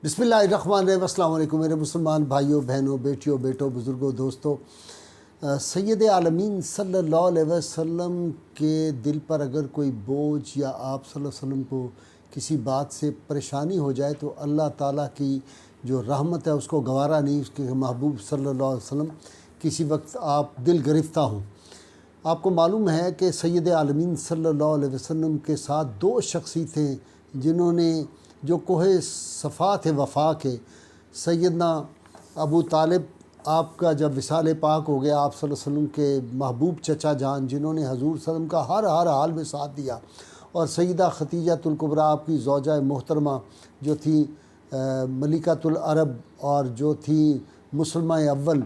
بسم اللہ الرحمن الرحیم۔ السلام علیکم میرے مسلمان بھائیوں، بہنوں، بیٹیوں، بیٹوں، بزرگوں، دوستوں۔ سید عالمین صلی اللہ علیہ وسلم کے دل پر اگر کوئی بوجھ یا آپ صلی اللہ علیہ وسلم کو کسی بات سے پریشانی ہو جائے تو اللہ تعالیٰ کی جو رحمت ہے اس کو گوارا نہیں، اس کے محبوب صلی اللہ علیہ وسلم کسی وقت آپ دل گرفتہ ہوں۔ آپ کو معلوم ہے کہ سید عالمین صلی اللہ علیہ وسلم کے ساتھ دو شخصی تھے جنہوں نے جو کوہ صفا تھے وفا کے، سیدنا ابو طالب آپ کا جب وصال پاک ہو گیا، آپ صلی اللہ علیہ وسلم کے محبوب چچا جان جنہوں نے حضور صلی اللہ علیہ وسلم کا ہر حال میں ساتھ دیا، اور سیدہ خدیجۃ الکبریٰ آپ کی زوجہ محترمہ جو تھی ملکۃ العرب اور جو تھی مسلمہ اول،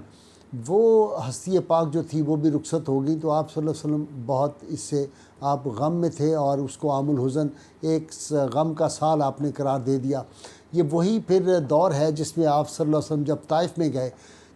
وہ ہستی پاک جو تھی وہ بھی رخصت ہو گئی، تو آپ صلی اللہ علیہ وسلم بہت اس سے آپ غم میں تھے اور اس کو عام الحزن ایک غم کا سال آپ نے قرار دے دیا۔ یہ وہی پھر دور ہے جس میں آپ صلی اللہ علیہ وسلم جب طائف میں گئے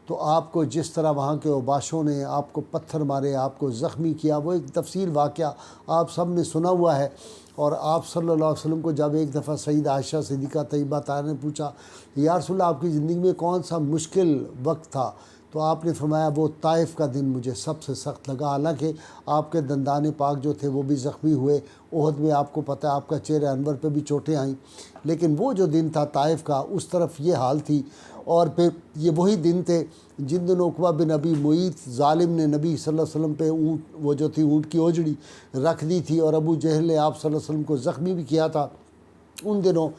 تو آپ کو جس طرح وہاں کے اوباشوں نے آپ کو پتھر مارے، آپ کو زخمی کیا، وہ ایک تفصیل واقعہ آپ سب نے سنا ہوا ہے۔ اور آپ صلی اللہ علیہ وسلم کو جب ایک دفعہ سیدہ عائشہ صدیقہ طیبہ طاہرہ نے پوچھا، یا رسول اللہ آپ کی زندگی میں کون سا مشکل وقت تھا، تو آپ نے فرمایا وہ طائف کا دن مجھے سب سے سخت لگا۔ حالانکہ آپ کے دندان پاک جو تھے وہ بھی زخمی ہوئے، احد میں آپ کو پتہ ہے آپ کا چہرہ انور پہ بھی چوٹیں آئیں، لیکن وہ جو دن تھا طائف کا، اس طرف یہ حال تھی۔ اور پھر یہ وہی دن تھے جن دن عقبہ بن ابی معیط ظالم نے نبی صلی اللہ علیہ وسلم پہ اونٹ، وہ جو تھی اونٹ کی اوجڑی رکھ دی تھی، اور ابو جہل نے آپ صلی اللہ علیہ وسلم کو زخمی بھی کیا تھا۔ ان دنوں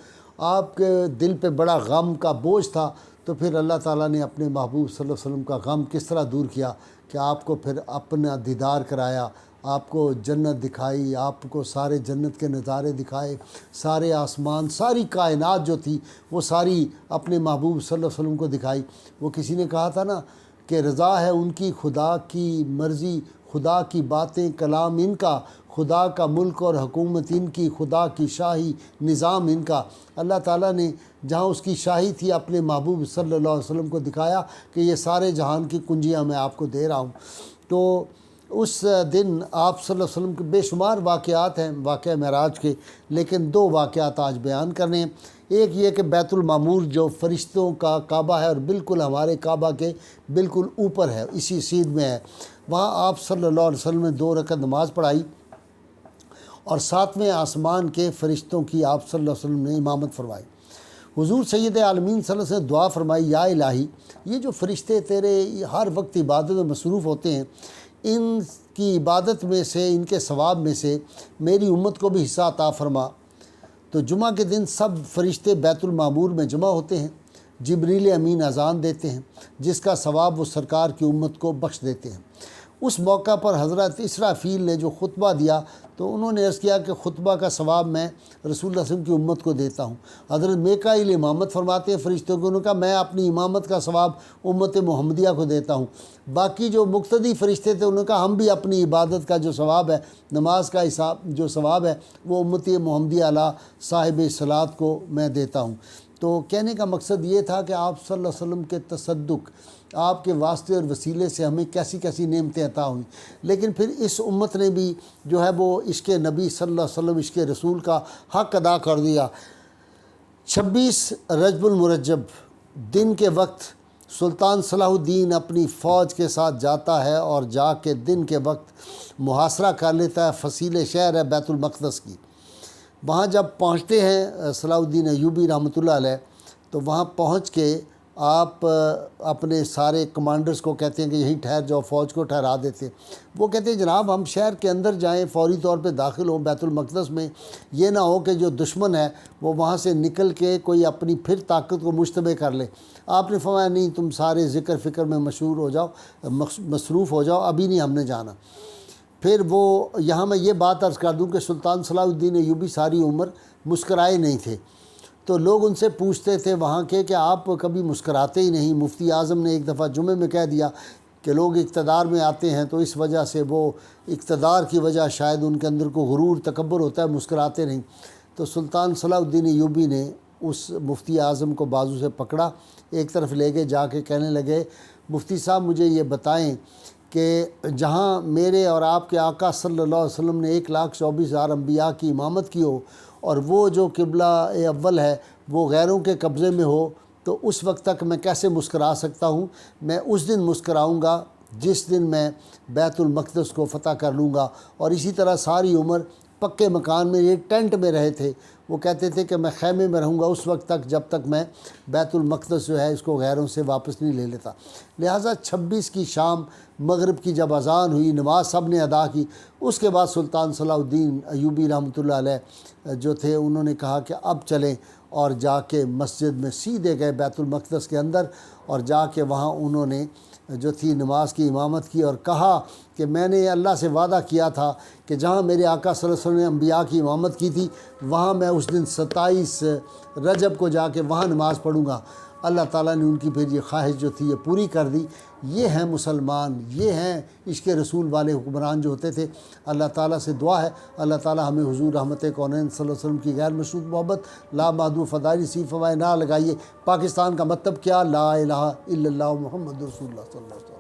آپ کے دل پہ بڑا غم کا بوجھ تھا، تو پھر اللہ تعالیٰ نے اپنے محبوب صلی اللہ علیہ وسلم کا غم کس طرح دور کیا کہ آپ کو پھر اپنا دیدار کرایا، آپ کو جنت دکھائی، آپ کو سارے جنت کے نظارے دکھائے، سارے آسمان، ساری کائنات جو تھی وہ ساری اپنے محبوب صلی اللہ علیہ وسلم کو دکھائی۔ وہ کسی نے کہا تھا نا کہ رضا ہے ان کی خدا کی مرضی، خدا کی باتیں کلام ان کا، خدا کا ملک اور حکومت ان کی، خدا کی شاہی نظام ان کا۔ اللہ تعالیٰ نے جہاں اس کی شاہی تھی اپنے محبوب صلی اللہ علیہ وسلم کو دکھایا کہ یہ سارے جہان کی کنجیاں میں آپ کو دے رہا ہوں۔ تو اس دن آپ صلی اللہ علیہ وسلم کے بے شمار واقعات ہیں واقعہ معراج کے، لیکن دو واقعات آج بیان کرنے ہیں۔ ایک یہ کہ بیت المعمور جو فرشتوں کا کعبہ ہے اور بالکل ہمارے کعبہ کے بالکل اوپر ہے، اسی سیدھ میں ہے، وہاں آپ صلی اللہ علیہ وسلم نے 2 رکعت نماز پڑھائی اور 7ویں آسمان کے فرشتوں کی آپ صلی اللہ علیہ وسلم نے امامت فرمائی۔ حضور سید عالمین صلی اللہ علیہ وسلم نے دعا فرمائی، یا الہی یہ جو فرشتے تیرے ہر وقت عبادت میں مصروف ہوتے ہیں، ان کی عبادت میں سے، ان کے ثواب میں سے میری امت کو بھی حصہ عطا فرما۔ تو جمعہ کے دن سب فرشتے بیت المعمور میں جمع ہوتے ہیں، جبریل امین اذان دیتے ہیں جس کا ثواب وہ سرکار کی امت کو بخش دیتے ہیں۔ اس موقع پر حضرت اسرافیل نے جو خطبہ دیا تو انہوں نے عرض کیا کہ خطبہ کا ثواب میں رسول اللہ صلی اللہ علیہ وسلم کی امت کو دیتا ہوں۔ حضرت میکائیل امامت فرماتے ہیں فرشتوں کو، انہوں نے کہا میں اپنی امامت کا ثواب امت محمدیہ کو دیتا ہوں۔ باقی جو مقتدی فرشتے تھے انہوں نے کہا ہم بھی اپنی عبادت کا جو ثواب ہے، نماز کا حساب جو ثواب ہے وہ امت محمدیہ علی صاحب صلاۃ کو میں دیتا ہوں۔ تو کہنے کا مقصد یہ تھا کہ آپ صلی اللہ علیہ وسلم کے تصدق، آپ کے واسطے اور وسیلے سے ہمیں کیسی کیسی نعمتیں عطا ہوئیں، لیکن پھر اس امت نے بھی جو ہے وہ عشق نبی صلی اللہ علیہ وسلم، عشق رسول کا حق ادا کر دیا۔ 26 رجب المرجب دن کے وقت سلطان صلاح الدین اپنی فوج کے ساتھ جاتا ہے اور جا کے دن کے وقت محاصرہ کر لیتا ہے فصیل شہر ہے بیت المقدس کی۔ وہاں جب پہنچتے ہیں صلاح الدین ایوبی رحمۃ اللہ علیہ، تو وہاں پہنچ کے آپ اپنے سارے کمانڈرز کو کہتے ہیں کہ یہیں ٹھہر جاؤ، فوج کو ٹھہرا دیتے ہیں۔ وہ کہتے ہیں جناب ہم شہر کے اندر جائیں، فوری طور پہ داخل ہوں بیت المقدس میں، یہ نہ ہو کہ جو دشمن ہے وہ وہاں سے نکل کے کوئی اپنی پھر طاقت کو مشتبہ کر لے۔ آپ نے فرمایا نہیں، تم سارے ذکر فکر میں مصروف ہو جاؤ، ابھی نہیں ہم نے جانا۔ پھر وہ یہاں میں یہ بات عرض کر دوں کہ سلطان صلاح الدین ایوبی ساری عمر مسکرائے نہیں تھے، تو لوگ ان سے پوچھتے تھے وہاں کے کہ آپ کبھی مسکراتے ہی نہیں۔ مفتی اعظم نے ایک دفعہ جمعے میں کہہ دیا کہ لوگ اقتدار میں آتے ہیں تو اس وجہ سے وہ اقتدار کی وجہ شاید ان کے اندر کو غرور تکبر ہوتا ہے، مسکراتے نہیں۔ تو سلطان صلاح الدین ایوبی نے اس مفتی اعظم کو بازو سے پکڑا، ایک طرف لے کے جا کے کہنے لگے مفتی صاحب مجھے یہ بتائیں کہ جہاں میرے اور آپ کے آقا صلی اللہ علیہ وسلم نے 1,24,000 انبیاء کی امامت کی ہو اور وہ جو قبلہ اول ہے وہ غیروں کے قبضے میں ہو، تو اس وقت تک میں کیسے مسکرا سکتا ہوں؟ میں اس دن مسکراؤں گا جس دن میں بیت المقدس کو فتح کر لوں گا۔ اور اسی طرح ساری عمر پکے مکان میں، یہ ٹینٹ میں رہے تھے، وہ کہتے تھے کہ میں خیمے میں رہوں گا اس وقت تک جب تک میں بیت المقدس جو ہے اس کو غیروں سے واپس نہیں لے لیتا۔ لہٰذا 26 کی شام مغرب کی جب اذان ہوئی، نماز سب نے ادا کی، اس کے بعد سلطان صلاح الدین ایوبی رحمۃ اللہ علیہ جو تھے انہوں نے کہا کہ اب چلیں، اور جا کے مسجد میں سیدھے گئے بیت المقدس کے اندر، اور جا کے وہاں انہوں نے جو تھی نماز کی امامت کی اور کہا کہ میں نے اللہ سے وعدہ کیا تھا کہ جہاں میرے آقا صلی اللہ علیہ وسلم نے انبیاء کی امامت کی تھی وہاں میں اس دن 27 رجب کو جا کے وہاں نماز پڑھوں گا۔ اللہ تعالیٰ نے ان کی پھر یہ خواہش جو تھی یہ پوری کر دی۔ یہ ہیں مسلمان، یہ ہیں عشق رسول والے حکمران جو ہوتے تھے۔ اللہ تعالیٰ سے دعا ہے اللہ تعالیٰ ہمیں حضور رحمت کونین صلی اللہ علیہ وسلم کی غیر مشروط محبت لا محدود فدائی سی فوائے نہ لگائیے۔ پاکستان کا مطلب کیا؟ لا الہ الا اللہ محمد رسول اللہ صلی اللہ علیہ وسلم۔